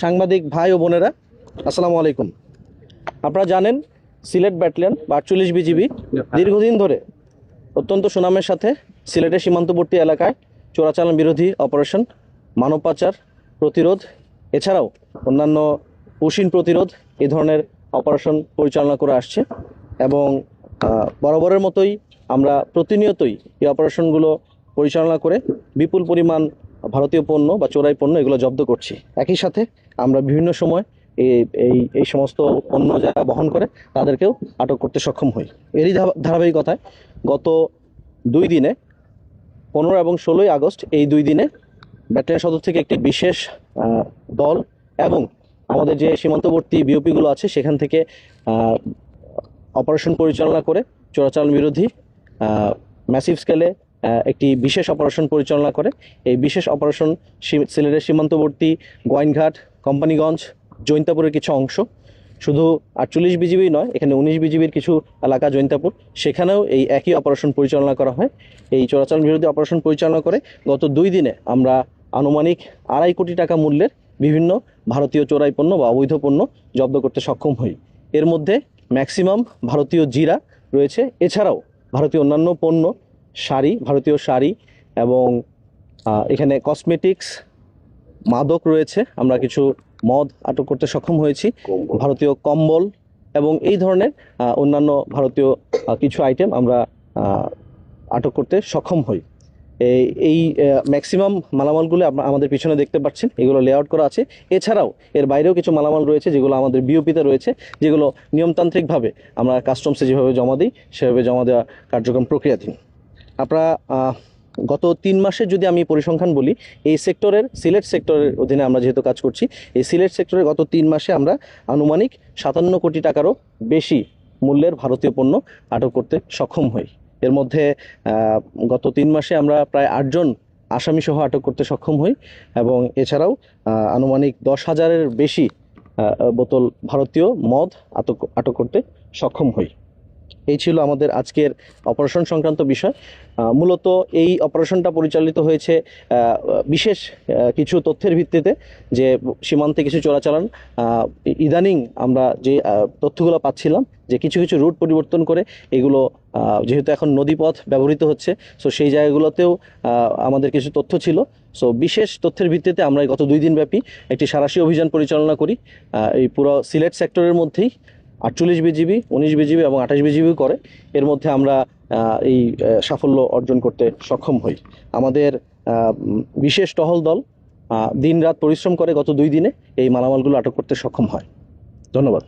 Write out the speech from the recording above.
সাংবাদিক ভাই ও বোনেরা, আসসালামু আলাইকুম। আপনারা জানেন সিলেট ব্যাটালিয়ন বা 48 বিজিবি দীর্ঘদিন ধরে অত্যন্ত সুনামের সাথে সিলেটের সীমান্তবর্তী এলাকায় চোরাচালান বিরোধী অপারেশন, মানব পাচার প্রতিরোধ, এছাড়াও অন্যান্য পুশিন প্রতিরোধ এই ধরনের অপারেশন পরিচালনা করে আসছে। এবং বরাবরের মতোই আমরা প্রতিনিয়তই এই অপারেশনগুলো পরিচালনা করে বিপুল পরিমাণ ভারতীয় পণ্য বা চোরাই পণ্য এগুলো জব্দ করছি। একই সাথে আমরা বিভিন্ন সময় এই সমস্ত পণ্য যারা বহন করে তাদেরকেও আটক করতে সক্ষম হই। এরই ধারাবাহিকতায় গত 2 দিনে 15 এবং 16 আগস্ট এই 2 দিনে ব্যাটালিয়ন সদর থেকে একটি বিশেষ দল এবং আমাদের যে সীমান্তবর্তী বিওপিগুলো আছে সেখান থেকে অপারেশন পরিচালনা করে চোরাচালান বিরোধী ম্যাসিভ স্কেলে একটি বিশেষ অপারেশন পরিচালনা করে। এই বিশেষ অপারেশন সিলেটের সীমান্তবর্তী গোয়াইনঘাট, কোম্পানিগঞ্জ, জৈন্তাপুরের কিছু অংশ, শুধু 48 বিজিবি নয়, এখানে 19 বিজিবির কিছু এলাকা জৈন্তাপুর, সেখানেও এই একই অপারেশন পরিচালনা করা হয়। এই চোরাচালান বিরোধী অপারেশন পরিচালনা করে গত 2 দিনে আমরা আনুমানিক 2.5 কোটি টাকা মূল্যের বিভিন্ন ভারতীয় চোরাই পণ্য বা অবৈধ পণ্য জব্দ করতে সক্ষম হই। এর মধ্যে ম্যাক্সিমাম ভারতীয় জিরা রয়েছে, এছাড়াও ভারতীয় অন্যান্য পণ্য, শাড়ি, ভারতীয় শাড়ি এবং এখানে কসমেটিক্স, মাদক রয়েছে। আমরা কিছু মদ আটক করতে সক্ষম হয়েছি, ভারতীয় কম্বল এবং এই ধরনের অন্যান্য ভারতীয় কিছু আইটেম আমরা আটক করতে সক্ষম হই। এই ম্যাক্সিমাম মালামালগুলো আমাদের পিছনে দেখতে পাচ্ছেন, এগুলো লেআউট করা আছে। এছাড়াও এর বাইরেও কিছু মালামাল রয়েছে যেগুলো আমাদের বিওপিতে রয়েছে, যেগুলো নিয়মতান্ত্রিকভাবে আমরা কাস্টমসে যেভাবে জমা দিই সেভাবে জমা দেওয়া কার্যক্রম প্রক্রিয়াধীন। আপনারা গত 3 মাসের যদি আমি পরিসংখ্যান বলি, এই সেক্টরের সিলেট সেক্টরের অধীনে আমরা যেহেতু কাজ করছি, এই সিলেট সেক্টরে গত 3 মাসে আমরা আনুমানিক 57 কোটি টাকারও বেশি মূল্যের ভারতীয় পণ্য আটক করতে সক্ষম হই। এর মধ্যে গত 3 মাসে আমরা প্রায় 8 জন আসামি সহ আটক করতে সক্ষম হই এবং এছাড়াও আনুমানিক 10,000-এর বেশি বোতল ভারতীয় মদ আটক করতে সক্ষম হই। এই ছিল আমাদের আজকের অপারেশন সংক্রান্ত বিষয়। মূলত এই অপারেশনটা পরিচালিত হয়েছে বিশেষ কিছু তথ্যের ভিত্তিতে, যে সীমান্তে কিছু চোরাচালান ইদানিং আমরা যে তথ্যগুলো পাচ্ছিলাম যে কিছু কিছু রুট পরিবর্তন করে এগুলো যেহেতু এখন নদীপথ ব্যবহৃত হচ্ছে, সো সেই জায়গাগুলোতেও আমাদের কিছু তথ্য ছিল। সো বিশেষ তথ্যের ভিত্তিতে আমরা গত 2 দিন ব্যাপী একটি সাঁড়াশি অভিযান পরিচালনা করি। এই পুরো সিলেট সেক্টরের মধ্যেই 48 বিজিবি, 19 বিজিবি এবং 28 বিজিবি করে এর মধ্যে আমরা এই সাফল্য অর্জন করতে সক্ষম হই। আমাদের বিশেষ টহল দল দিন রাত পরিশ্রম করে গত 2 দিনে এই মালামালগুলো আটক করতে সক্ষম হয়। ধন্যবাদ।